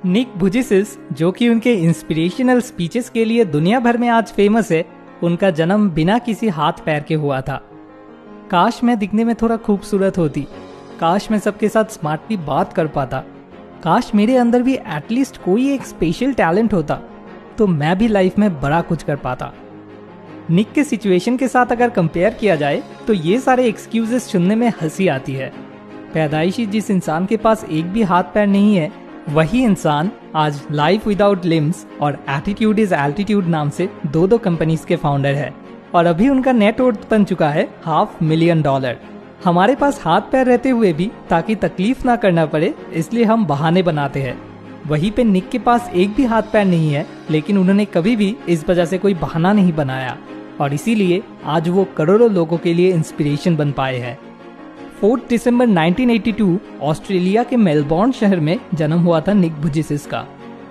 निक वुजिसिस, जो कि उनके इंस्पिरेशनल स्पीचेस के लिए दुनिया भर में आज फेमस है, उनका जन्म बिना किसी हाथ पैर के हुआ था। काश मैं दिखने में थोड़ा खूबसूरत होती, काश मैं सबके साथ स्मार्टली बात कर पाता, काश मेरे अंदर भी एटलीस्ट कोई एक स्पेशल टैलेंट होता, तो मैं भी लाइफ में बड़ा कुछ कर पाता। निक के सिचुएशन के साथ अगर कंपेयर किया जाए तो ये सारे एक्सक्यूजेस सुनने में हंसी आती है। पैदाइशी जिस इंसान के पास एक भी हाथ पैर नहीं है, वही इंसान आज लाइफ विदाउट लिम्स और एटीट्यूड इज एल्टीट्यूड नाम से दो कंपनीज के फाउंडर है, और अभी उनका नेट वर्थ बन चुका है $500,000। हमारे पास हाथ पैर रहते हुए भी ताकि तकलीफ ना करना पड़े इसलिए हम बहाने बनाते हैं। वहीं पे निक के पास एक भी हाथ पैर नहीं है, लेकिन उन्होंने कभी भी इस वजह से कोई बहाना नहीं बनाया, और इसीलिए आज वो करोड़ों लोगों के लिए इंस्पिरेशन बन पाए हैं। 4 दिसंबर 1982 ऑस्ट्रेलिया के मेलबोर्न शहर में जन्म हुआ था निक वुजिसिस का।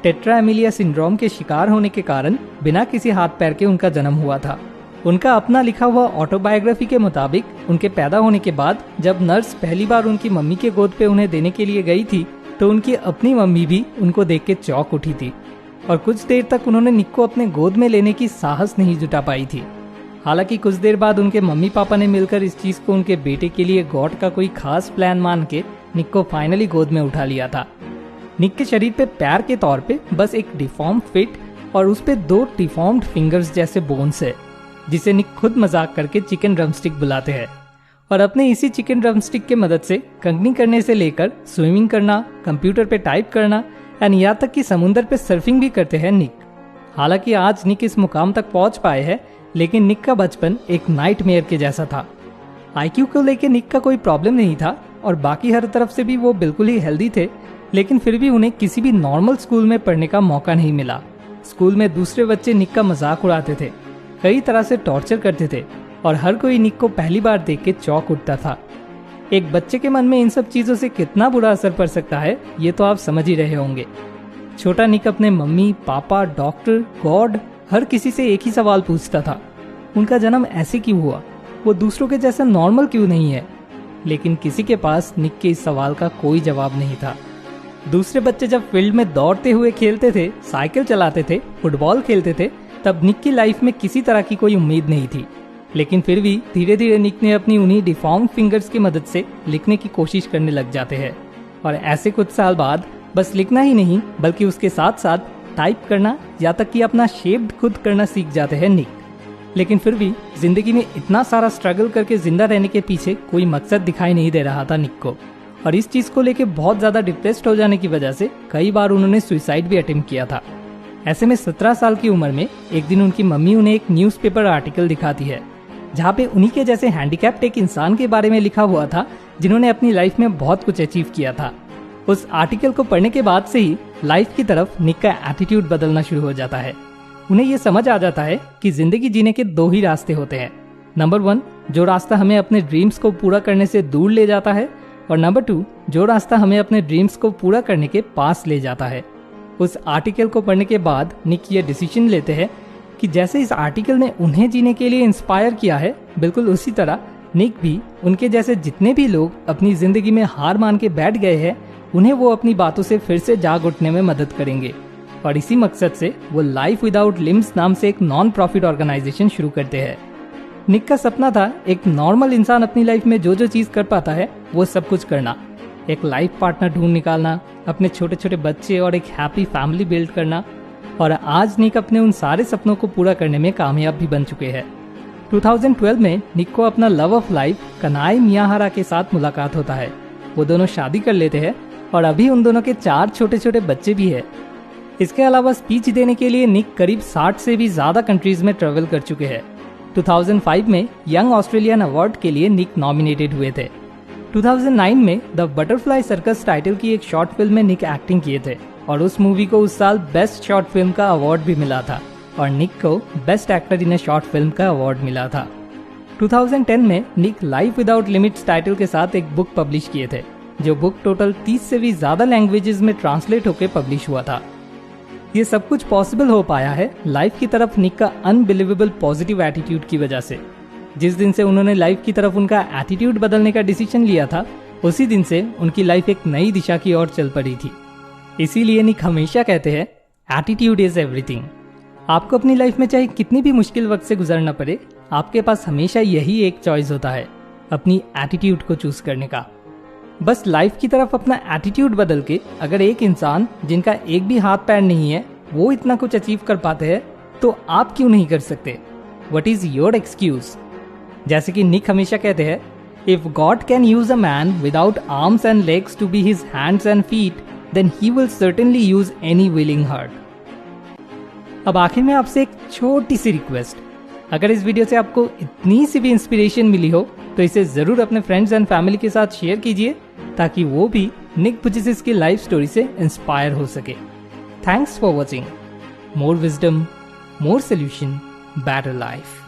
टेट्रा एमिलिया सिंड्रोम के शिकार होने के कारण बिना किसी हाथ पैर के उनका जन्म हुआ था। उनका अपना लिखा हुआ ऑटोबायोग्राफी के मुताबिक उनके पैदा होने के बाद जब नर्स पहली बार उनकी मम्मी के गोद पे उन्हें देने के लिए गई थी, तो उनकी अपनी मम्मी भी उनको देख के चौंक उठी थी, और कुछ देर तक उन्होंने निक को अपने गोद में लेने की साहस नहीं जुटा पाई थी। हालांकि कुछ देर बाद उनके मम्मी पापा ने मिलकर इस चीज को उनके बेटे के लिए गॉड का कोई खास प्लान मान के निक को फाइनली गोद में उठा लिया था। निक के शरीर पे पैर के तौर पे बस एक डिफॉर्म्ड फिट और उस पे 2 डिफॉर्म्ड फिंगर्स जैसे बोन्स है, जिसे निक खुद मजाक करके चिकन ड्रमस्टिक बुलाते हैं। और अपने इसी चिकन ड्रमस्टिक के मदद से कंघनी करने से लेकर स्विमिंग करना, कंप्यूटर पे टाइप करना एंड यहाँ तक कि समुद्र पे सर्फिंग भी करते हैं निक। हालांकि आज निक इस मुकाम तक पहुंच पाए हैं, लेकिन निक का बचपन एक नाइटमेयर के जैसा था। आईक्यू को लेके निक का कोई प्रॉब्लम नहीं था और बाकी हर तरफ से भी वो बिल्कुल ही हेल्दी थे, लेकिन फिर भी उन्हें किसी भी नॉर्मल स्कूल में पढ़ने का मौका नहीं मिला। स्कूल में दूसरे बच्चे निक का मजाक उड़ाते थे, कई तरह से टॉर्चर करते थे, और हर कोई निक को पहली बार देख के चौंक उठता था। एक बच्चे के मन में इन सब चीजों से कितना बुरा असर पड़ सकता है, ये तो आप समझ ही रहे होंगे। छोटा निक अपने मम्मी पापा, डॉक्टर, गॉड, हर किसी से एक ही सवाल पूछता था, उनका जन्म ऐसे क्यों हुआ, वो दूसरों के जैसा नॉर्मल क्यों नहीं है। लेकिन किसी के पास निक के इस सवाल का कोई जवाब नहीं था। दूसरे बच्चे जब फील्ड में दौड़ते हुए खेलते थे, साइकिल चलाते थे, फुटबॉल खेलते थे, तब निक की लाइफ में किसी तरह की कोई उम्मीद नहीं थी। लेकिन फिर भी धीरे धीरे निक ने अपनी उन्हीं डिफॉर्म फिंगर्स की मदद से लिखने की कोशिश करने लग जाते हैं, और ऐसे कुछ साल बाद बस लिखना ही नहीं बल्कि उसके साथ साथ टाइप करना या तक कि अपना शेप खुद करना सीख जाते हैं निक। लेकिन फिर भी जिंदगी में इतना सारा स्ट्रगल करके जिंदा रहने के पीछे कोई मकसद दिखाई नहीं दे रहा था निक को, और इस चीज को लेके बहुत ज्यादा डिप्रेस्ड हो जाने की वजह से कई बार उन्होंने सुसाइड भी अटेम्प्ट किया था। ऐसे में 17 साल की उम्र में एक दिन उनकी मम्मी उन्हें एक न्यूज़पेपर आर्टिकल दिखाती है, जहाँ पे उन्हीं के जैसे हैंडीकैप्ड एक इंसान के बारे में लिखा हुआ था जिन्होंने अपनी लाइफ में बहुत कुछ अचीव किया था। उस आर्टिकल को पढ़ने के बाद से ही लाइफ की तरफ निक का एटीट्यूड बदलना शुरू हो जाता है। उन्हें ये समझ आ जाता है कि जिंदगी जीने के 2 ही रास्ते होते हैं। नंबर 1, जो रास्ता हमें अपने ड्रीम्स को पूरा करने से दूर ले जाता है, और नंबर 2, जो रास्ता हमें अपने ड्रीम्स को पूरा करने के पास ले जाता है। उस आर्टिकल को पढ़ने के बाद निक ये डिसीजन लेते हैं कि जैसे इस आर्टिकल ने उन्हें जीने के लिए इंस्पायर किया है, बिल्कुल उसी तरह निक भी उनके जैसे जितने भी लोग अपनी जिंदगी में हार मान के बैठ गए हैं, उन्हें वो अपनी बातों से फिर से जाग उठने में मदद करेंगे। और इसी मकसद से वो लाइफ विदाउट लिम्स नाम से एक नॉन प्रॉफिट ऑर्गेनाइजेशन शुरू करते हैं। निक का सपना था एक नॉर्मल इंसान अपनी लाइफ में जो जो चीज कर पाता है वो सब कुछ करना, एक लाइफ पार्टनर ढूंढ निकालना, अपने छोटे छोटे बच्चे और एक हैप्पी फैमिली बिल्ड करना, और आज निक अपने उन सारे सपनों को पूरा करने में कामयाब भी बन चुके हैं। 2012 में निक को अपना लव ऑफ लाइफ कनाई मियाहारा के साथ मुलाकात होता है। वो दोनों शादी कर लेते हैं और अभी उन दोनों के 4 छोटे छोटे बच्चे भी है। इसके अलावा स्पीच देने के लिए निक करीब 60 से भी ज्यादा कंट्रीज में ट्रेवल कर चुके हैं। 2005 में यंग ऑस्ट्रेलियन अवार्ड के लिए निक नॉमिनेटेड हुए थे। 2009 में द बटरफ्लाई सर्कस टाइटल की एक शॉर्ट फिल्म में निक एक्टिंग किए थे, और उस मूवी को उस साल बेस्ट शॉर्ट फिल्म का अवार्ड भी मिला था, और निक को best actor in A short film का अवार्ड मिला था। 2010 में निक लाइफ विदाउट लिमिट्स टाइटल के साथ एक बुक पब्लिश किए थे, जो बुक टोटल 30 से भी ज्यादा लैंग्वेजेस में ट्रांसलेट होकर पब्लिश हुआ था। ये सब कुछ पॉसिबल हो पाया है लाइफ की तरफ निक का अनबिलीवेबल पॉजिटिव एटीट्यूड की वजह से। जिस दिन से उन्होंने लाइफ की तरफ उनका एटीट्यूड बदलने का डिसीजन लिया था, उसी दिन से उनकी लाइफ एक नई दिशा की ओर चल पड़ी थी। इसीलिए निक हमेशा कहते हैं एटीट्यूड इज एवरीथिंग। आपको अपनी लाइफ में चाहे कितनी भी मुश्किल वक्त से गुजरना पड़े, आपके पास हमेशा यही एक चॉइस होता है, अपनी एटीट्यूड को चूज करने का। बस लाइफ की तरफ अपना एटीट्यूड बदल के अगर एक इंसान जिनका एक भी हाथ पैर नहीं है वो इतना कुछ अचीव कर पाते हैं, तो आप क्यों नहीं कर सकते? What is your excuse? जैसे कि निक हमेशा कहते हैं, if God can use a man without arms and legs to be his hands and feet, then he will certainly use any willing heart. अब आखिर में आपसे एक छोटी सी रिक्वेस्ट, अगर इस वीडियो से आपको इतनी सी भी इंस्पिरेशन मिली हो तो इसे जरूर अपने फ्रेंड्स एंड फैमिली के साथ शेयर कीजिए, ताकि वो भी निक वुइचिस की लाइफ स्टोरी से इंस्पायर हो सके। Thanks for watching. More wisdom, more solution, better life.